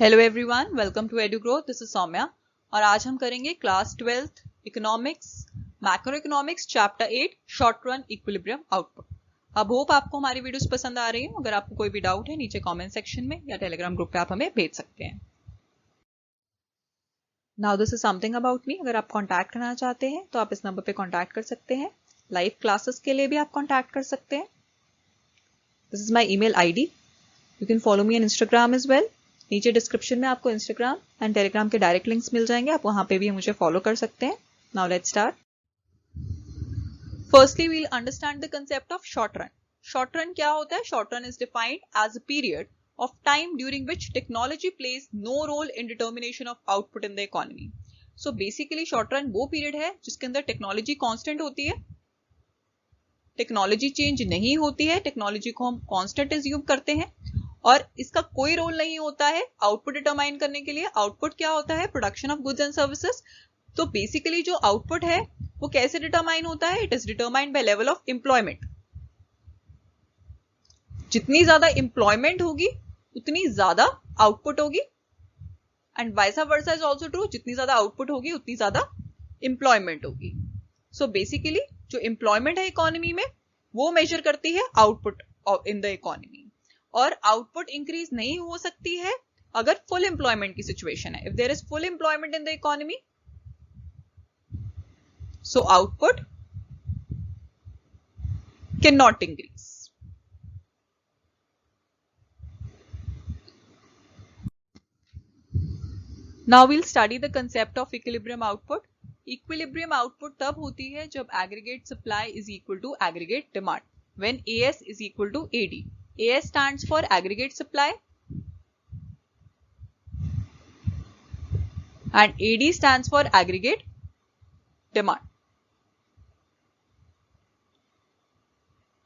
Hello everyone, welcome to Edu Growth. This is Saumya और आज हम करेंगे class 12th economics macro economics chapter 8 short run equilibrium output. अब hope आपको हमारी वीडियोस पसंद आ रही है। अगर आपको कोई भी डाउट है नीचे कमेंट सेक्शन में या टेलीग्राम ग्रुप पे आप हमें भेज सकते हैं। Now this is something about me. अगर आप कॉन्टैक्ट करना चाहते हैं तो आप इस नंबर पे कॉन्टैक्ट कर सकते हैं। लाइव क्लासेस के लिए भी आप कॉन्टैक्ट कर सकते हैं। This is my email ID। You can follow me on Instagram as well. नीचे डिस्क्रिप्शन में आपको इंस्टाग्राम एंड टेलीग्राम के डायरेक्ट लिंक्स मिल जाएंगे, आप वहां पे भी मुझे फॉलो कर सकते हैं। Now let's start. Firstly we will understand the concept of short run. Short run क्या होता है? Short run is defined as a period of time during which technology plays no role in determination of output in the economy. So basically short run वो period है जिसके अंदर technology constant होती है, technology change नहीं होती है, technology को हम कांस्टेंट एज्यूम करते हैं और इसका कोई रोल नहीं होता है आउटपुट डिटरमाइन करने के लिए। आउटपुट क्या होता है? Production of goods and services. तो बेसिकली जो आउटपुट है वो कैसे डिटरमाइन होता है? It is determined by level of employment. जितनी ज्यादा एम्प्लॉयमेंट होगी उतनी ज्यादा आउटपुट होगी and vice versa is also true. जितनी ज्यादा आउटपुट होगी उतनी ज्यादा एम्प्लॉयमेंट होगी। सो बेसिकली जो एम्प्लॉयमेंट है इकोनॉमी में वो मेजर करती है आउटपुट इन द इकोनॉमी। और आउटपुट इंक्रीज नहीं हो सकती है अगर फुल एम्प्लॉयमेंट की सिचुएशन है। If there is full employment in the economy, so output can not increase. Now we'll study the concept of equilibrium output. Equilibrium output तब होती है जब aggregate supply is equal to aggregate demand, when AS is equal to AD। AS stands for aggregate supply and AD stands for aggregate demand.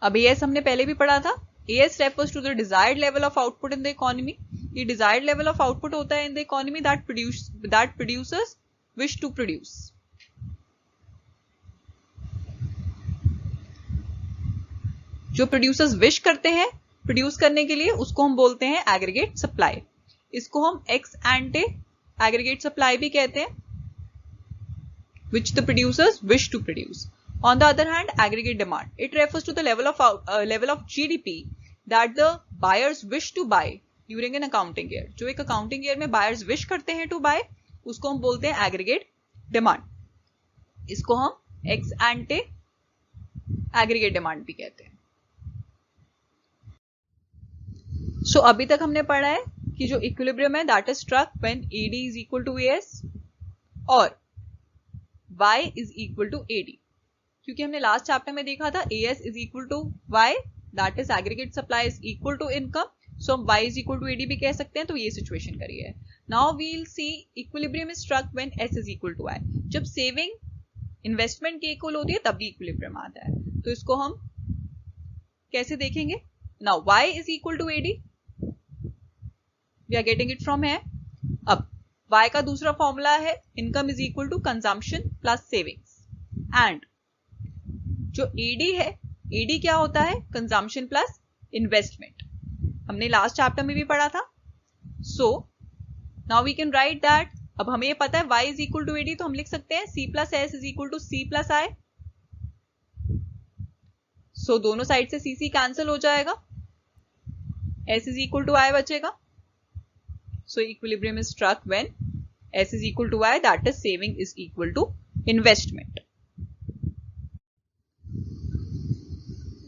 अब AS हमने पहले भी पढ़ा था। AS refers to the desired level of output in the economy. ये desired level of output होता है in the economy that producers wish to produce. जो producers wish करते हैं प्रोड्यूस करने के लिए उसको हम बोलते हैं एग्रीगेट सप्लाई। इसको हम एक्स एंटे एग्रीगेट सप्लाई भी कहते हैं, which the producers wish to produce. On the other hand, aggregate demand, it refers to the level of GDP that the buyers wish to buy during an accounting year. जो एक accounting year में buyers wish करते हैं to buy, उसको हम बोलते हैं aggregate demand. इसको हम एक्स एंटे एग्रीगेट डिमांड भी कहते हैं। सो अभी तक हमने पढ़ा है कि जो इक्विलिब्रियम है that is struck when AD is equal to AS और Y is equal to AD। क्योंकि हमने लास्ट चैप्टर में देखा था AS is equal to Y, that is aggregate supply is equal to income, so हम Y is equal to AD भी कह सकते हैं। तो ये सिचुएशन करी है। Now we will see equilibrium is struck when S is equal to I। जब सेविंग इन्वेस्टमेंट के इक्वल होती है तभी इक्विलिब्रियम आता है। तो इसको हम कैसे देखेंगे? Now Y is equal to AD, we are getting it from here. अब Y का दूसरा फॉर्मूला है income is equal to consumption plus savings and जो AD है, AD क्या होता है? Consumption plus investment. हमने लास्ट चैप्टर में भी पढ़ा था। So now we can write that. अब हमें ये पता है Y is equal to AD, तो हम लिख सकते हैं C plus S is equal to C plus I। So दोनों साइड से CC कैंसिल हो जाएगा, S is equal to I बचेगा। So equilibrium is struck when S is equal to I, that is saving is equal to investment.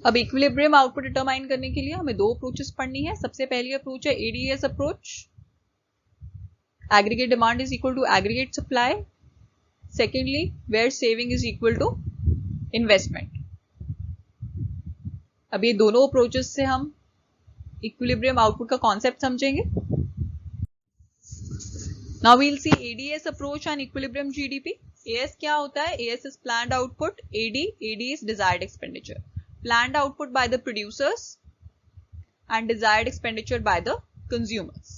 अब equilibrium output determine करने के लिए हमें दो अप्रोचेस पढ़नी है। सबसे पहली अप्रोच है ADS approach, aggregate demand is equal to aggregate supply. Secondly, where saving is equal to investment. अब ये दोनों अप्रोचेस से हम equilibrium output का कॉन्सेप्ट समझेंगे। Now we'll see ADS approach on equilibrium GDP. AS क्या होता है? AS is planned output. AD is desired expenditure. Planned output by the producers and desired expenditure by the consumers.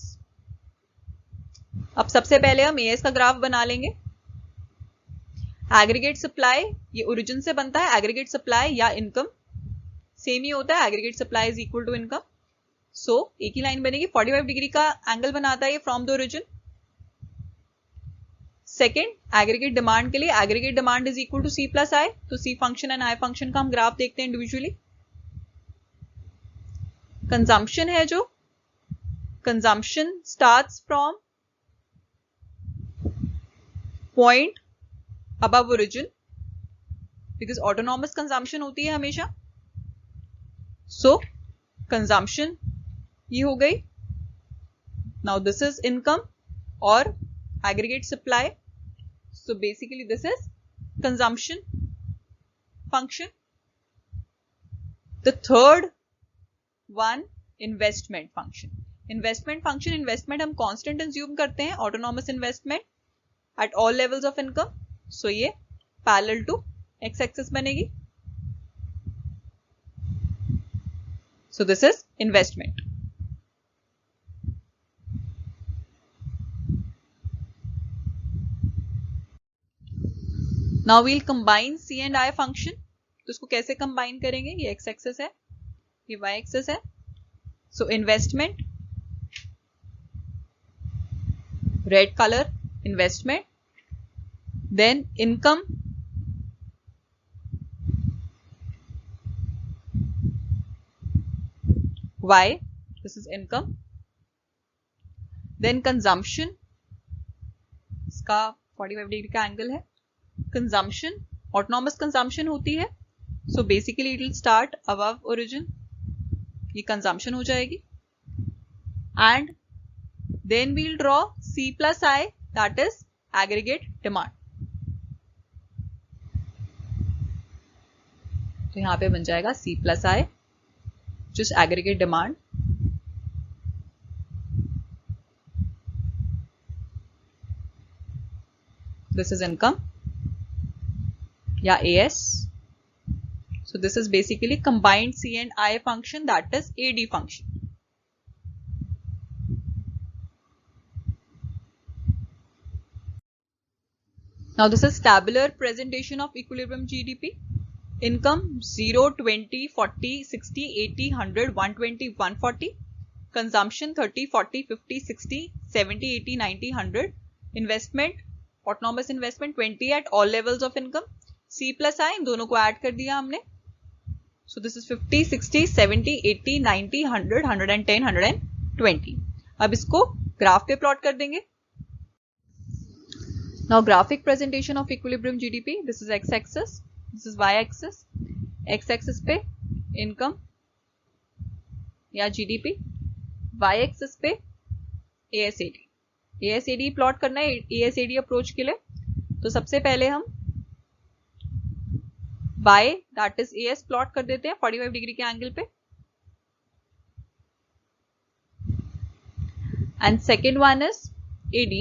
अब सबसे पहले हम AS का ग्राफ बना लेंगे। एग्रीगेट सप्लाई ये ओरिजिन से बनता है। एग्रीगेट सप्लाई या इनकम सेम ही होता है, aggregate supply is equal to income. So एक ही लाइन बनेगी, 45 डिग्री का एंगल बनाता है ये from the origin. Second, aggregate demand के लिए aggregate demand is equal to C plus I, तो C function and I function का हम ग्राफ देखते हैं इंडिविजुअली। कंजम्पशन है जो, consumption starts from point above origin, because autonomous consumption होती है हमेशा। सो कंजम्पशन ये हो गई। नाउ दिस इज इनकम और aggregate supply, so basically this is consumption function. The third one, investment function. Investment function, investment हम constant assume करते हैं, autonomous investment at all levels of income, so ये parallel to x axis बनेगी। So this is investment. Now we'll combine C and I function. तो इसको कैसे combine करेंगे? ये x axis है, ये y axis है। So investment, red color, investment. Then income, y, this is income. Then consumption, इसका 45 डिग्री का एंगल है। कंजम्पशन, ऑटोनॉमस कंजम्पशन होती है, so basically it will start above origin, ये कंजम्पशन हो जाएगी। And then we'll draw C plus I, that is aggregate demand. तो यहां पे बन जाएगा सी प्लस आई, जिस aggregate demand. This is income या AS. So this is basically combined C and I function, that is AD function. Now this is tabular presentation of equilibrium GDP. Income 0, 20, 40, 60, 80, 100, 120, 140. Consumption 30, 40, 50, 60, 70, 80, 90, 100. Investment, autonomous investment 20 at all levels of income. C plus I, इन दोनों को add कर दिया हमने। So this is 50, 60, 70, 80, 90, 100, 110, 120. अब इसको graph पे plot कर देंगे। Now graphic presentation of equilibrium GDP. This is x axis, this is y axis. x axis पे income या GDP, y axis पे ASAD. ASAD प्लॉट करना है ASAD अप्रोच के लिए। तो सबसे पहले हम y, that is AS plot कर देते हैं 45 डिग्री के एंगल पे। And second one is AD,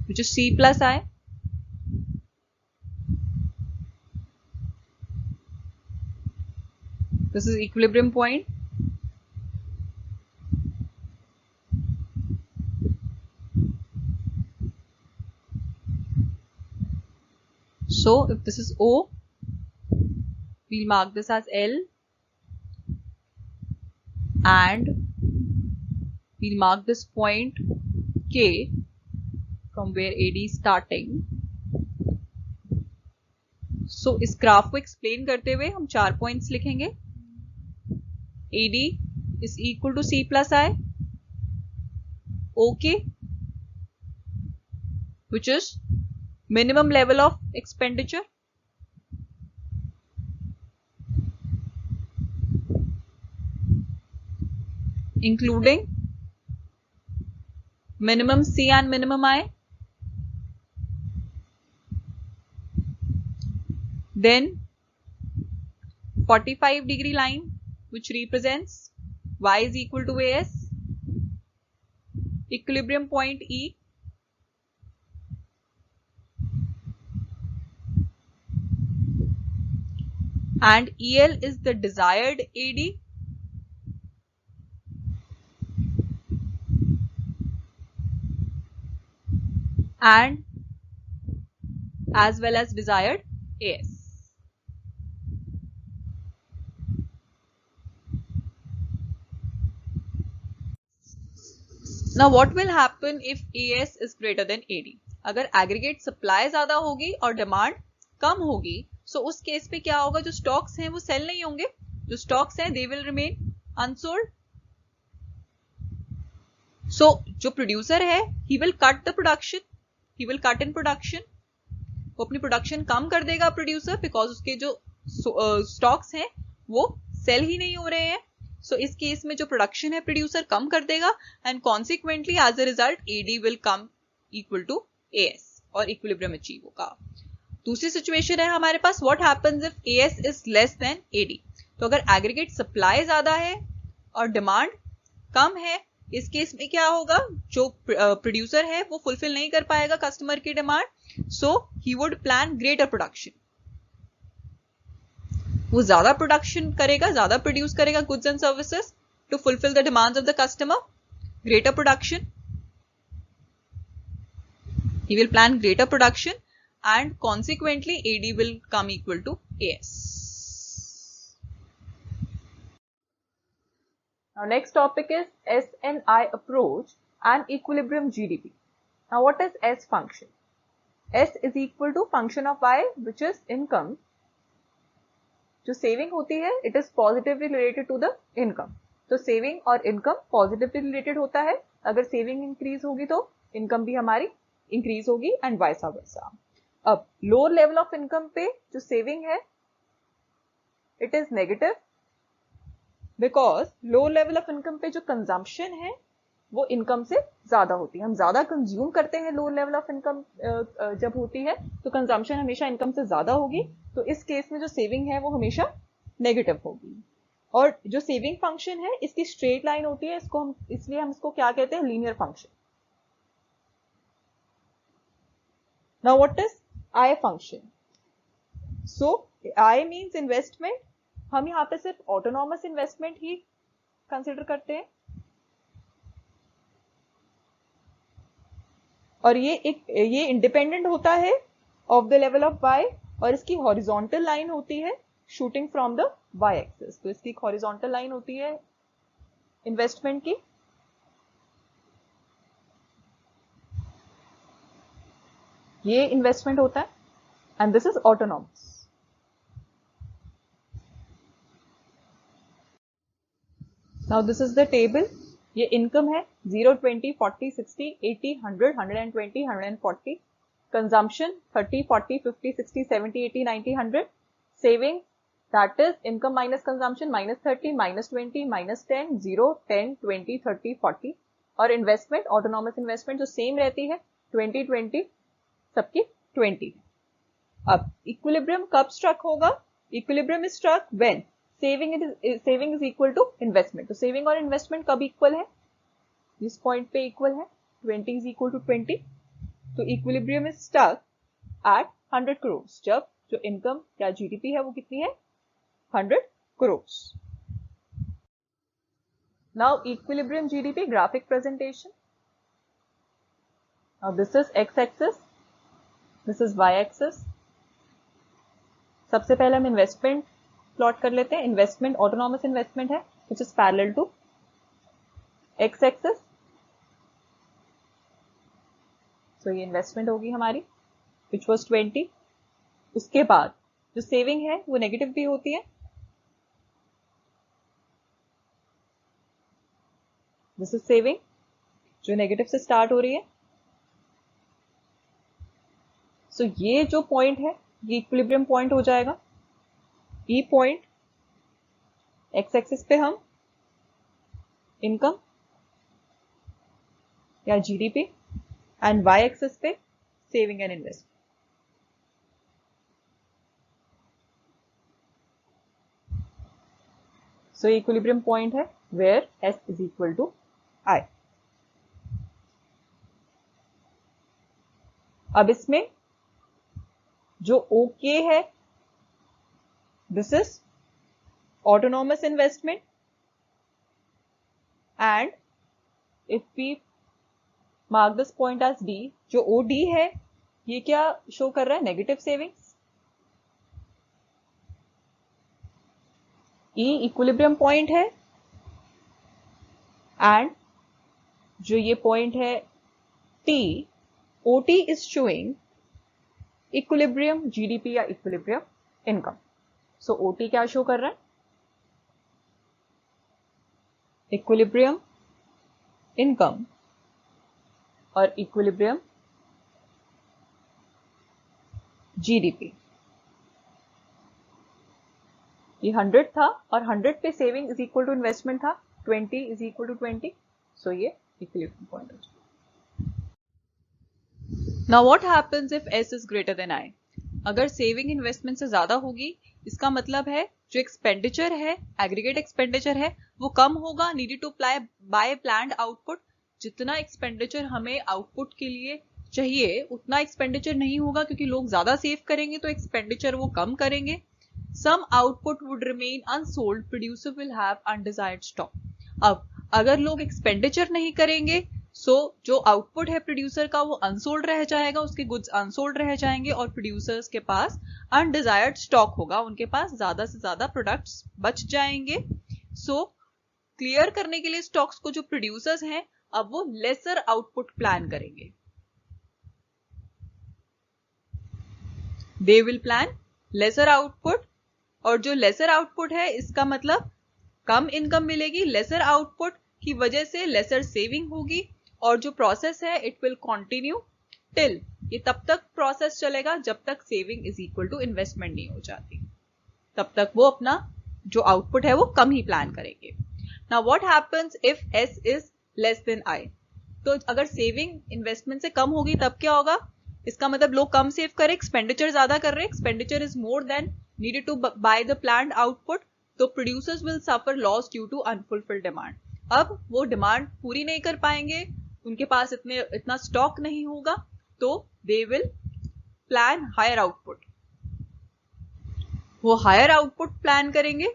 which is C plus I. This is equilibrium point. So if this is O, we'll mark this as L, and we'll mark this point K from where AD is starting. So इस graph को explain करते हुए हम 4 points लिखेंगे। AD is equal to C plus I, OK, which is minimum level of expenditure, including minimum C and minimum I. Then 45 degree line, which represents y is equal to AS, equilibrium point E, and EL is the desired AD, and as well as desired AS. Now what will happen if AS is greater then AD? अगर aggregate supply ज्यादा होगी और demand कम होगी, सो उस case पे क्या होगा? जो स्टॉक्स हैं वो सेल नहीं होंगे, जो स्टॉक्स हैं दे विल रिमेन अनसोल्ड. सो जो प्रोड्यूसर है he will cut the production, he will cut in production. वो अपनी प्रोडक्शन कम कर देगा प्रोड्यूसर, बिकॉज उसके जो स्टॉक्स हैं वो सेल ही नहीं हो रहे हैं. सो इस केस में जो प्रोडक्शन है प्रोड्यूसर कम कर देगा, and consequently as a result AD will come equal to AS और इक्विलिब्रियम अचीव होगा. दूसरी सिचुएशन है हमारे पास, what happens if AS is less than AD? तो अगर एग्रीगेट सप्लाई ज्यादा है और डिमांड कम है, इस केस में क्या होगा? जो प्रोड्यूसर है वो फुलफिल नहीं कर पाएगा कस्टमर की demand, so he would plan greater production. वो ज्यादा प्रोडक्शन करेगा, ज्यादा प्रोड्यूस करेगा goods and services to fulfil the demands of the customer. Greater production, he will plan greater production and consequently AD will come equal to AS. Now next topic is SNI approach and equilibrium GDP. Now what is S function? S is equal to function of Y which is income. जो saving होती है it is positively related to the income. तो saving और income positively related होता है. अगर saving increase होगी तो इनकम भी हमारी इंक्रीज होगी एंड वाइस वर्सा. अब लोअर लेवल ऑफ इनकम पे जो सेविंग है it is negative, because lower level of income पे जो कंजम्पशन है वो इनकम से ज्यादा होती है. हम ज्यादा कंज्यूम करते हैं लोअर लेवल ऑफ इनकम जब होती है, तो कंजम्पशन हमेशा इनकम से ज्यादा होगी. तो इस केस में जो सेविंग है वो हमेशा नेगेटिव होगी. और जो सेविंग फंक्शन है इसकी स्ट्रेट लाइन होती है, इसको हम इसलिए हम इसको क्या कहते हैं? Linear function. Now what is I function? So I means investment. हम यहाँ पे सिर्फ ऑटोनॉमस इन्वेस्टमेंट ही कंसिडर करते हैं, और ये इंडिपेंडेंट होता है of the level of Y, और इसकी हॉरिजॉन्टल लाइन होती है shooting from the Y axis. तो इसकी हॉरिजॉन्टल लाइन होती है इन्वेस्टमेंट की. ये इन्वेस्टमेंट होता है and this is autonomous. Now this is the table. ये इनकम है 0, 20, 40, 60, 80, 100, 120, 140. Consumption 30, 40, 50, 60, 70, 80, 90, 100. Saving that is income minus consumption -30, -20, -10, 0, 10, 20, 30, 40. और इन्वेस्टमेंट ऑटोनॉमस इन्वेस्टमेंट जो सेम रहती है 20, 20 सबकी 20. अब इक्विलिब्रियम कब स्ट्रक होगा? Equilibrium is struck when saving is equal to investment. तो सेविंग और इन्वेस्टमेंट कब इक्वल है? जिस पॉइंट पे इक्वल है 20 इज इक्वल टू 20. तो equilibrium is stuck at 100 crore. जब जो इनकम या जीडीपी है वो कितनी है? 100 crore. Now equilibrium GDP graphic presentation. Now this is X axis, this is Y axis. सबसे पहले हम इन्वेस्टमेंट प्लॉट कर लेते हैं. इन्वेस्टमेंट ऑटोनॉमस इन्वेस्टमेंट है which is parallel to X axis. So ये इन्वेस्टमेंट होगी हमारी विच वॉज 20. उसके बाद जो सेविंग है वो नेगेटिव भी होती है. दिस इज सेविंग जो नेगेटिव से स्टार्ट हो रही है. सो ये जो पॉइंट है ये इक्विलिब्रियम पॉइंट हो जाएगा. ई पॉइंट एक्स एक्सिस पे हम इनकम या जीडीपी एंड वाई एक्सिस पे saving and investment. So equilibrium point है where S is equal to I. अब इसमें जो ओके है this is autonomous investment, and if we mark this point as D, जो OD है ये क्या शो कर रहा है? Negative savings. E equilibrium point है एंड जो ये पॉइंट है T, OT is showing equilibrium GDP या equilibrium income. So OT क्या शो कर रहा है? Equilibrium income और equilibrium GDP. ये 100 था और 100 पे saving is equal to investment था, 20 इज इक्वल टू 20. सो ये इक्विलिब्रियम पॉइंट है. Now what happens if S is greater than I? अगर सेविंग इन्वेस्टमेंट से ज्यादा होगी, इसका मतलब है जो एक्सपेंडिचर है, एग्रीगेट एक्सपेंडिचर है, वो कम होगा. Needed to buy planned output. जितना एक्सपेंडिचर हमें आउटपुट के लिए चाहिए उतना एक्सपेंडिचर नहीं होगा, क्योंकि लोग ज्यादा सेव करेंगे तो एक्सपेंडिचर वो कम करेंगे. Some output would remain unsold. Producer will have undesired stock. अब अगर लोग एक्सपेंडिचर नहीं करेंगे, सो जो आउटपुट है प्रोड्यूसर का वो अनसोल्ड रह जाएगा, उसके गुड्स अनसोल्ड रह जाएंगे और प्रोड्यूसर्स के पास अनडिजायर्ड स्टॉक होगा, उनके पास ज्यादा से ज्यादा प्रोडक्ट्स बच जाएंगे. सो क्लियर करने के लिए स्टॉक्स को जो प्रोड्यूसर्स हैं, अब वो लेसर आउटपुट प्लान करेंगे. They will plan lesser output. और जो लेसर आउटपुट है, इसका मतलब कम इनकम मिलेगी. लेसर आउटपुट की वजह से लेसर सेविंग होगी और जो प्रोसेस है इट विल कंटिन्यू टिल, ये तब तक प्रोसेस चलेगा जब तक saving is equal to investment नहीं हो जाती. तब तक वो अपना जो आउटपुट है वो कम ही प्लान करेंगे. Now what happens if S is less then I? तो अगर सेविंग इन्वेस्टमेंट से कम होगी तब क्या होगा? इसका मतलब लोग कम सेव करें, एक्सपेंडिचर ज्यादा कर रहे हैं, expenditure is more than needed to buy the planned output, तो producers will suffer loss due to unfulfilled demand. अब वो डिमांड पूरी नहीं कर पाएंगे, उनके पास इतना स्टॉक नहीं होगा, तो they will plan higher output. वो हायर आउटपुट प्लान करेंगे.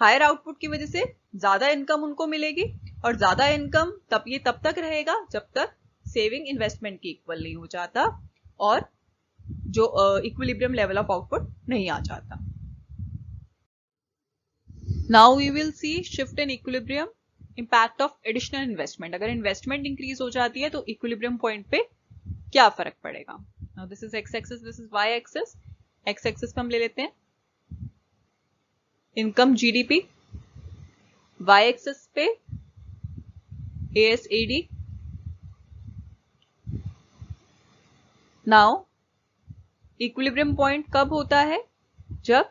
हायर आउटपुट की वजह से ज्यादा इनकम उनको मिलेगी और ज्यादा इनकम तब तक रहेगा जब तक सेविंग इन्वेस्टमेंट की इक्वल नहीं हो जाता और जो इक्विलिब्रियम लेवल ऑफ आउटपुट नहीं आ जाता. Now we will see shift in equilibrium, impact of additional investment. अगर इन्वेस्टमेंट इंक्रीज हो जाती है तो इक्विलिब्रियम पॉइंट पे क्या फर्क पड़ेगा? Now this is X axis, this is Y axis. X axis पे हम ले लेते हैं इनकम जीडीपी, वाई एक्सिस पे ASAD. नाउ इक्विलिब्रियम पॉइंट कब होता है? जब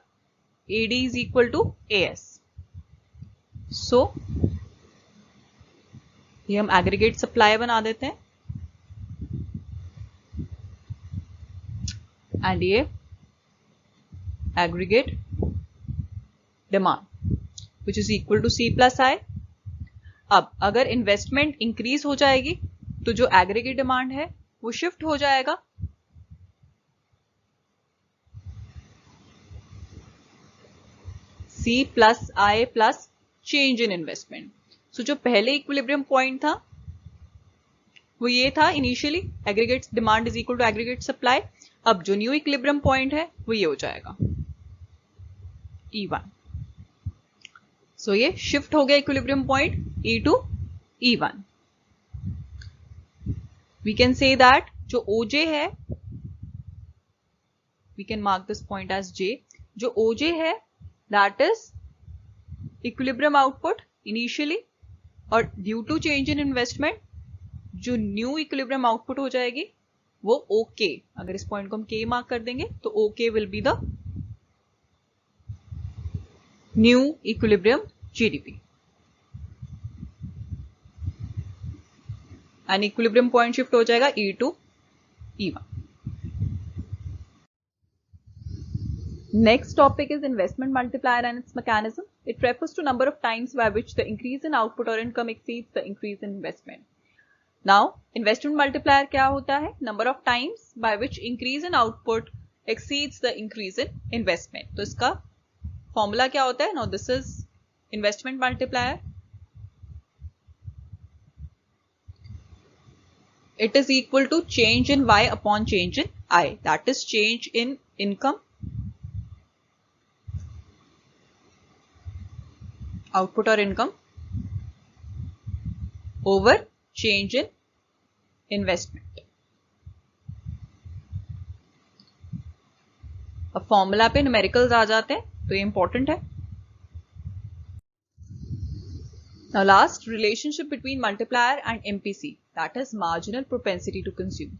AD is equal to AS. So ये हम एग्रीगेट सप्लाई बना देते हैं एंड ये aggregate demand which is equal to C plus I. अब अगर इन्वेस्टमेंट इंक्रीज हो जाएगी तो जो एग्रीगेट डिमांड है वो शिफ्ट हो जाएगा C plus I plus change in investment. So जो पहले इक्विलिब्रियम पॉइंट था वो ये था initially, aggregate demand is equal to aggregate supply. अब जो न्यू इक्विलिब्रियम पॉइंट है वो ये हो जाएगा E1. सो ये शिफ्ट हो गया equilibrium point E to E1. We can say that जो OJ है, we can mark this point as J. जो OJ है that is equilibrium output initially और due to change in investment जो new equilibrium output हो जाएगी वो OK. अगर इस पॉइंट को हम K मार्क कर देंगे तो OK will be the new equilibrium GDP. and equilibrium point shift हो जाएगा E to E1. Next topic is investment multiplier and its mechanism. It refers to number of times by which the increase in output or income exceeds the increase in investment. Now, investment multiplier क्या होता है? Number of times by which increase in output exceeds the increase in investment. तो इसका formula क्या होता है? Now, this is investment multiplier. It is equal to change in Y upon change in I. That is change in income, output or income over change in investment. अब formula पे numericals आ जाते हैं तो ये important है। Now last, relationship between multiplier and MPC, that is marginal propensity to consume.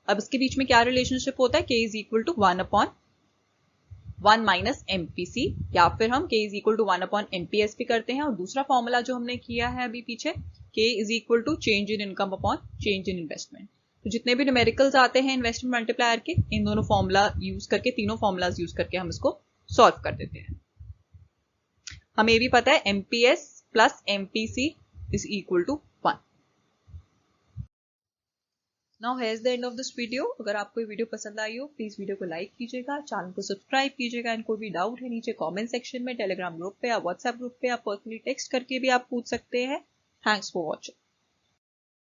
अब इसके बीच में क्या रिलेशनशिप होता है? K is equal to 1/1 minus MPC, या फिर हम K is equal to 1/MPS भी करते हैं। और दूसरा फॉर्मूला जो हमने किया है अभी पीछे, K is equal to change in income upon change in investment। तो जितने भी न्यूमेरिकल्स आते हैं इन्वेस्टमेंट मल्टीप्लायर के, इन दोनों फॉर्मूला यूज करके, तीनों फॉर्मूलाज यूज करके हम इसको सॉल्व कर देते हैं। हमें ये भी पता है MPS plus MPC is equal to 1। Now here's the end of this video। अगर आपको ये वीडियो पसंद आई हो प्लीज वीडियो को लाइक कीजिएगा, चैनल को सब्सक्राइब कीजिएगा। एंड कोई भी डाउट है नीचे कमेंट सेक्शन में, टेलीग्राम ग्रुप पे या व्हाट्सएप ग्रुप पे आप पर्सनली टेक्स्ट करके भी आप पूछ सकते हैं। Thanks for watching.